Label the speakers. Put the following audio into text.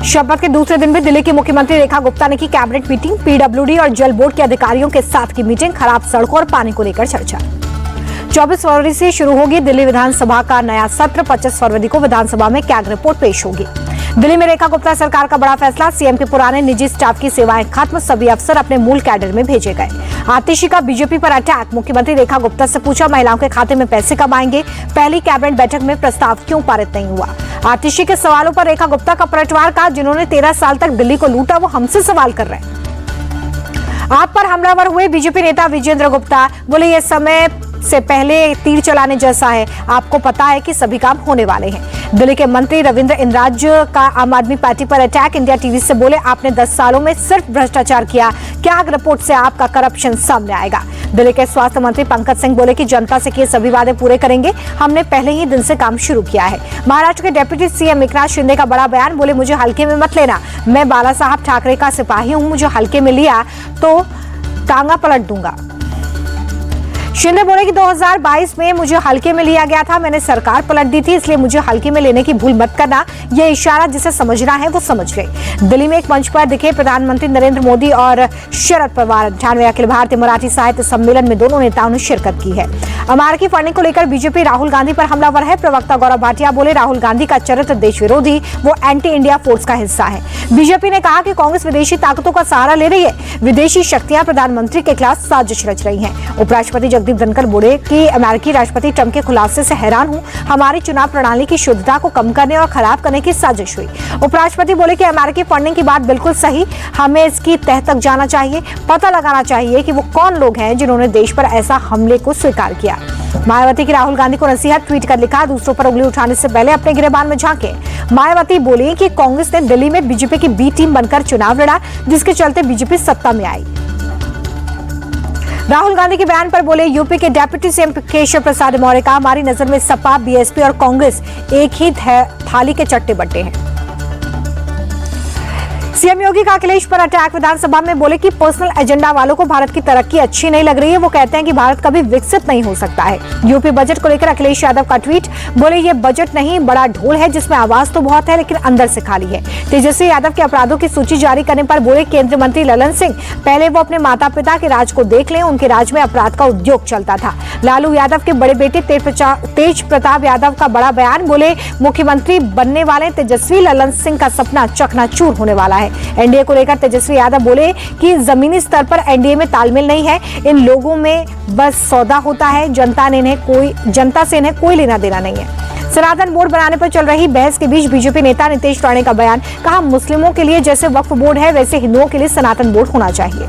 Speaker 1: शपथ के दूसरे दिन भी दिल्ली की मुख्यमंत्री रेखा गुप्ता ने की कैबिनेट मीटिंग। पीडब्ल्यूडी और जल बोर्ड के अधिकारियों के साथ की मीटिंग, खराब सड़कों और पानी को लेकर चर्चा। 24 फरवरी से शुरू होगी दिल्ली विधानसभा का नया सत्र। 25 फरवरी को विधानसभा में कैग रिपोर्ट पेश होगी। दिल्ली में रेखा गुप्ता सरकार का बड़ा फैसला, सीएम के पुराने निजी स्टाफ की सेवाएं खत्म, सभी अफसर अपने मूल कैडर में भेजे गए। आतिशी का बीजेपी पर अटैक, मुख्यमंत्री रेखा गुप्ता से पूछा महिलाओं के खाते में पैसे कब आएंगे, पहली कैबिनेट बैठक में प्रस्ताव क्यों पारित नहीं हुआ। आतिशी के सवालों पर रेखा गुप्ता का पलटवार, कहा जिन्होंने 13 साल तक दिल्ली को लूटा वो हमसे सवाल कर रहे हैं। आप पर हमलावर हुए बीजेपी नेता विजेंद्र गुप्ता, बोले ये समय से पहले तीर चलाने जैसा है, आपको पता है कि सभी काम होने वाले हैं। दिल्ली के मंत्री रविंद्र इंद्राज का आम आदमी पार्टी पर अटैक, इंडिया टीवी से बोले आपने 10 सालों में सिर्फ भ्रष्टाचार किया, कैग रिपोर्ट से आपका करप्शन सामने आएगा। दिल्ली के स्वास्थ्य मंत्री पंकज सिंह बोले कि जनता से किए सभी वादे पूरे करेंगे, हमने पहले ही दिन से काम शुरू किया है। महाराष्ट्र के डिप्टी सीएम एकनाथ शिंदे का बड़ा बयान, बोले मुझे हल्के में मत लेना, मैं बाला साहब ठाकरे का सिपाही हूं, मुझे हल्के में लिया तो टांगा पलट दूंगा। शिंदे बोले कि 2022 में मुझे हल्के में लिया गया था, मैंने सरकार पलट दी थी, इसलिए मुझे हल्के में लेने की भूल मत करना, ये इशारा जिसे समझना है वो समझ गए। दिल्ली में एक मंच पर दिखे प्रधानमंत्री नरेंद्र मोदी और शरद पवार। 98वें अखिल भारतीय मराठी साहित्य सम्मेलन में दोनों नेताओं ने शिरकत की है। अमेरिकी फंडिंग को लेकर बीजेपी राहुल गांधी पर हमलावर है। प्रवक्ता गौरव भाटिया बोले राहुल गांधी का चरित्र देश विरोधी, वो एंटी इंडिया फोर्स का हिस्सा है। बीजेपी ने कहा कि कांग्रेस विदेशी ताकतों का सहारा ले रही है, विदेशी शक्तियां प्रधानमंत्री के खिलाफ साजिश रच रही हैं। उपराष्ट्रपति जगदीप धनखड़ बोले कि अमेरिकी राष्ट्रपति ट्रंप के खुलासे से हैरान हूं, हमारी चुनाव प्रणाली की शुद्धता को कम करने और खराब करने की साजिश हुई। उपराष्ट्रपति बोले कि अमेरिकी फंडिंग की बात बिल्कुल सही, हमें इसकी तह तक जाना चाहिए, पता लगाना चाहिए कि वो कौन लोग हैं जिन्होंने देश पर ऐसा हमले को स्वीकार किया। मायावती की राहुल गांधी को नसीहत, ट्वीट कर लिखा दूसरों पर उंगली उठाने से पहले अपने गिरेबान में झांके। मायावती बोली कि कांग्रेस ने दिल्ली में बीजेपी की बी टीम बनकर चुनाव लड़ा, जिसके चलते बीजेपी सत्ता में आई। राहुल गांधी के बयान पर बोले यूपी के डिप्टी सीएम केशव प्रसाद मौर्य का, हमारी नजर में सपा, बीएसपी और कांग्रेस एक ही थाली के चट्टे बट्टे हैं। सीएम योगी का अखिलेश पर अटैक, विधानसभा में बोले कि पर्सनल एजेंडा वालों को भारत की तरक्की अच्छी नहीं लग रही है, वो कहते हैं कि भारत कभी विकसित नहीं हो सकता है। यूपी बजट को लेकर अखिलेश यादव का ट्वीट, बोले ये बजट नहीं बड़ा ढोल है जिसमें आवाज तो बहुत है लेकिन अंदर से खाली है। तेजस्वी यादव के अपराधों की सूची जारी करने पर बोले केंद्रीय मंत्री ललन सिंह, पहले वो अपने माता पिता के राज को देख लें, उनके राज में अपराध का उद्योग चलता था। लालू यादव के बड़े बेटे तेज प्रताप यादव का बड़ा बयान, बोले मुख्यमंत्री बनने वाले तेजस्वी ललन सिंह का सपना चकनाचूर होने वाला है। एनडीए को लेकर तेजस्वी यादव बोले कि जमीनी स्तर पर एनडीए में तालमेल नहीं है, इन लोगों में बस सौदा होता है, जनता से इन्हें कोई लेना देना नहीं है। सनातन बोर्ड बनाने पर चल रही बहस के बीच बीजेपी नेता नितेश राणे का बयान, कहा मुस्लिमों के लिए जैसे वक्फ बोर्ड है वैसे हिंदुओं के लिए सनातन बोर्ड होना चाहिए।